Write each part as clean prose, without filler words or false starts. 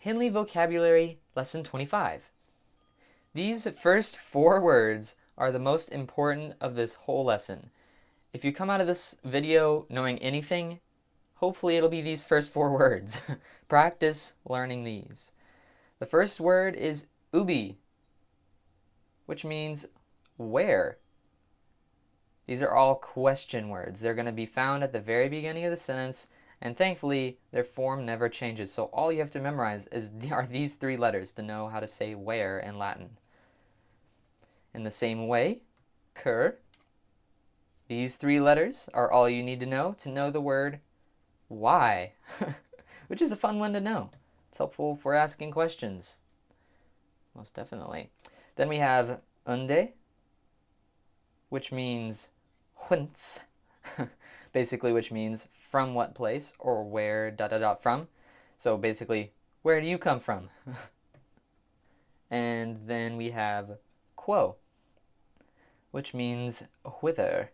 Henle Vocabulary Lesson 25. These first 4 words are the most important of this whole lesson. If you come out of this video knowing anything, hopefully it'll be these first 4 words. Practice learning these. The first word is ubi, which means where. These are all question words. They're going to be found at the very beginning of the sentence, and thankfully their form never changes. So all you have to memorize are these 3 letters to know how to say where in Latin. In the same way, cur. These 3 letters are all you need to know the word why, which is a fun one to know. It's helpful for asking questions. Most definitely. Then we have unde, which means whence, basically, which means from what place or where ... from. So basically, where do you come from? And then we have quo, which means whither,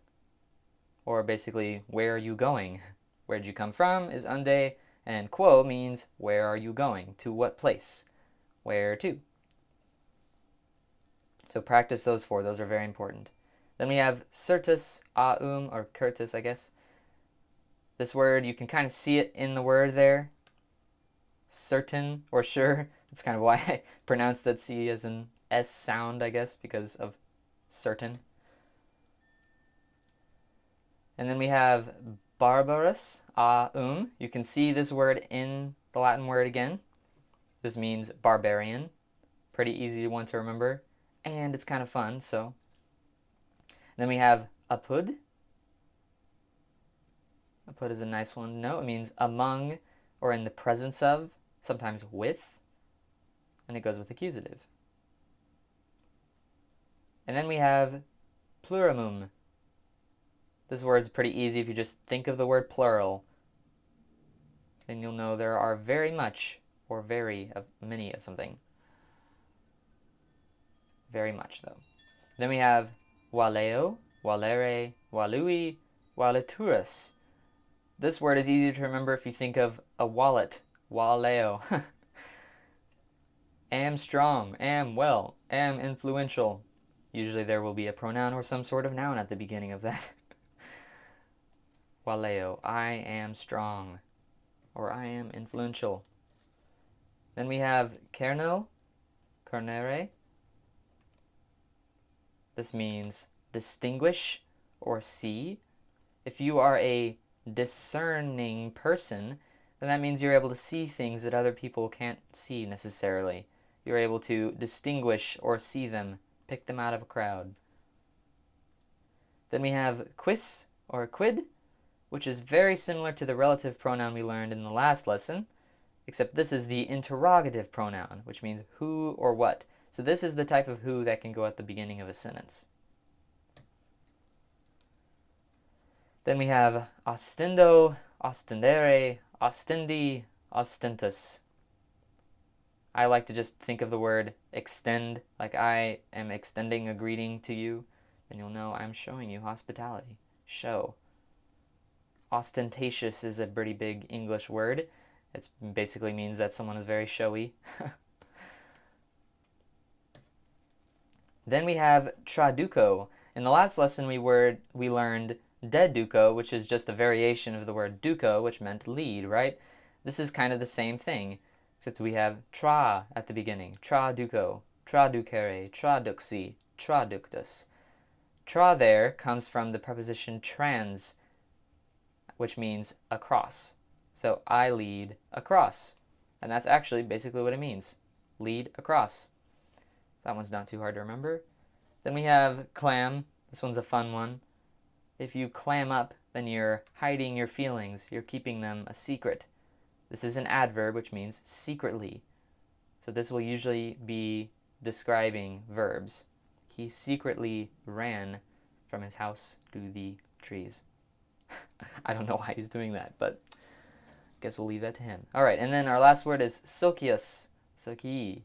or basically, where are you going? Where did you come from is unde, and quo means where are you going? To what place? Where to? So practice those 4. Those are very important. Then we have certus, or curtus, I guess. This word, you can kind of see it in the word there. Certain or sure. That's kind of why I pronounced that C as an S sound, I guess, because of certain. And then we have barbarus, You can see this word in the Latin word again. This means barbarian. Pretty easy one to remember. And it's kind of fun, so. Then we have apud. Apud is a nice one to know. It means among or in the presence of, sometimes with, and it goes with accusative. And then we have plurimum. This word's pretty easy. If you just think of the word plural, then you'll know there are very much or many of something. Very much, though. Then we have valeo, valere, valui, valeturus. This word is easy to remember if you think of a wallet, valeo. Am strong, am well, am influential. Usually there will be a pronoun or some sort of noun at the beginning of that. Valeo, I am strong, or I am influential. Then we have cerno, cernere. This means distinguish or see. If you are a discerning person, then that means you're able to see things that other people can't see necessarily. You're able to distinguish or see them, pick them out of a crowd. Then we have quis or quid, which is very similar to the relative pronoun we learned in the last lesson, except this is the interrogative pronoun, which means who or what. So this is the type of who that can go at the beginning of a sentence. Then we have ostendo, ostendere, ostendi, ostentus. I like to just think of the word extend, like I am extending a greeting to you, then you'll know I'm showing you hospitality. Show. Ostentatious is a pretty big English word. It basically means that someone is very showy. Then we have traduco. In the last lesson we learned deduco, which is just a variation of the word duco, which meant lead, right? This is kind of the same thing, except we have tra at the beginning. Traduco, traducere, traduxi, traductus. Tra there comes from the preposition trans, which means across. So I lead across. And that's actually basically what it means. Lead across. That one's not too hard to remember. Then we have clam. This one's a fun one. If you clam up, then you're hiding your feelings. You're keeping them a secret. This is an adverb, which means secretly. So this will usually be describing verbs. He secretly ran from his house to the trees. I don't know why he's doing that, but I guess we'll leave that to him. All right, and then our last word is socius, socii.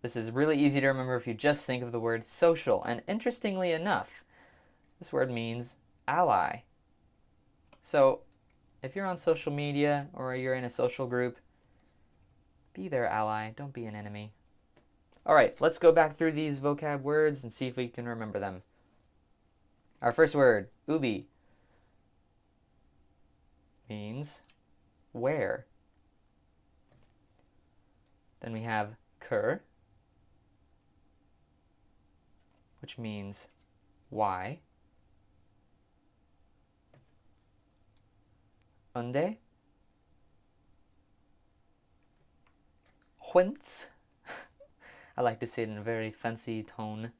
This is really easy to remember if you just think of the word social. And interestingly enough, this word means ally. So if you're on social media or you're in a social group, Be their ally. Don't be an enemy. All right, let's go back through these vocab words and see if we can remember them. Our first word, ubi, means where. Then we have cur, which means why. Unde, whence. I like to say it in a very fancy tone.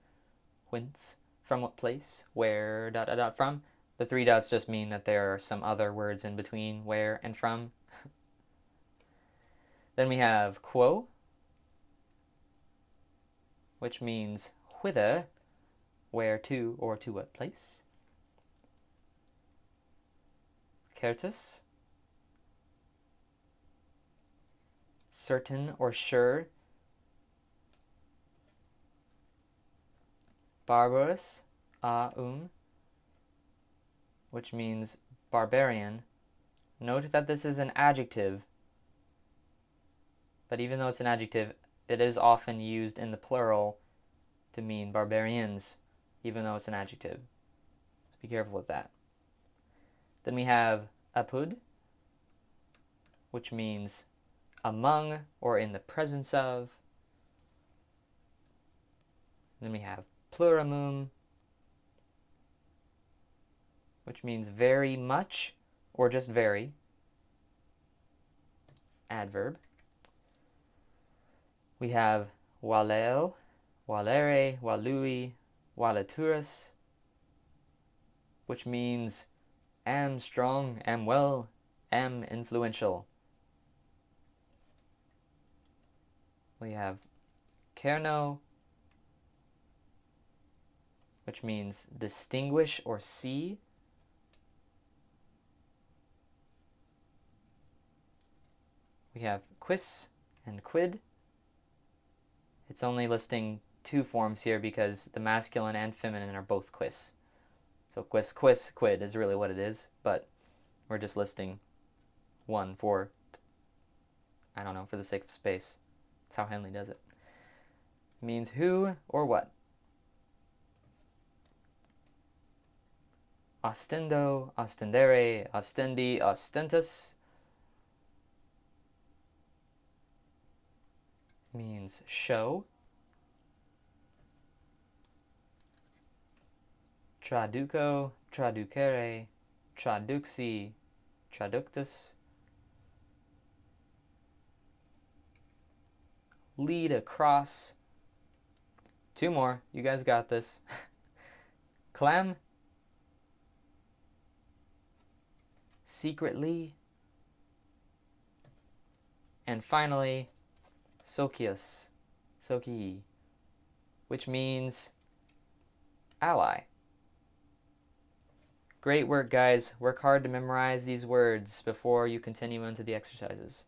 Whence, from what place, where, ... from. The 3 dots just mean that there are some other words in between where and from. Then we have quo, which means whither, where to, or to what place. Certus, certain or sure. Barbarous, which means barbarian. Note that this is an adjective, but even though it's an adjective, it is often used in the plural to mean barbarians, even though it's an adjective. So be careful with that. Then we have apud, which means among or in the presence of. Then we have pluramum, which means very much or just very. Adverb. We have valeo, valere, valui, valeturus, which means am strong, am well, am influential. We have kerno, which means distinguish or see. We have quis and quid. It's only listing 2 forms here because the masculine and feminine are both quis. So quis, quis, quid is really what it is, but we're just listing 1 for, I don't know, for the sake of space. That's how Henle does it. It means who or what. Ostendo, ostendere, ostendi, ostentus means show. Traduco, traducere, traduxi, traductus. Lead across. 2 more. You guys got this. Clam, secretly. And finally, socius, socii, which means ally. Great work, guys. Work hard to memorize these words before you continue into the exercises.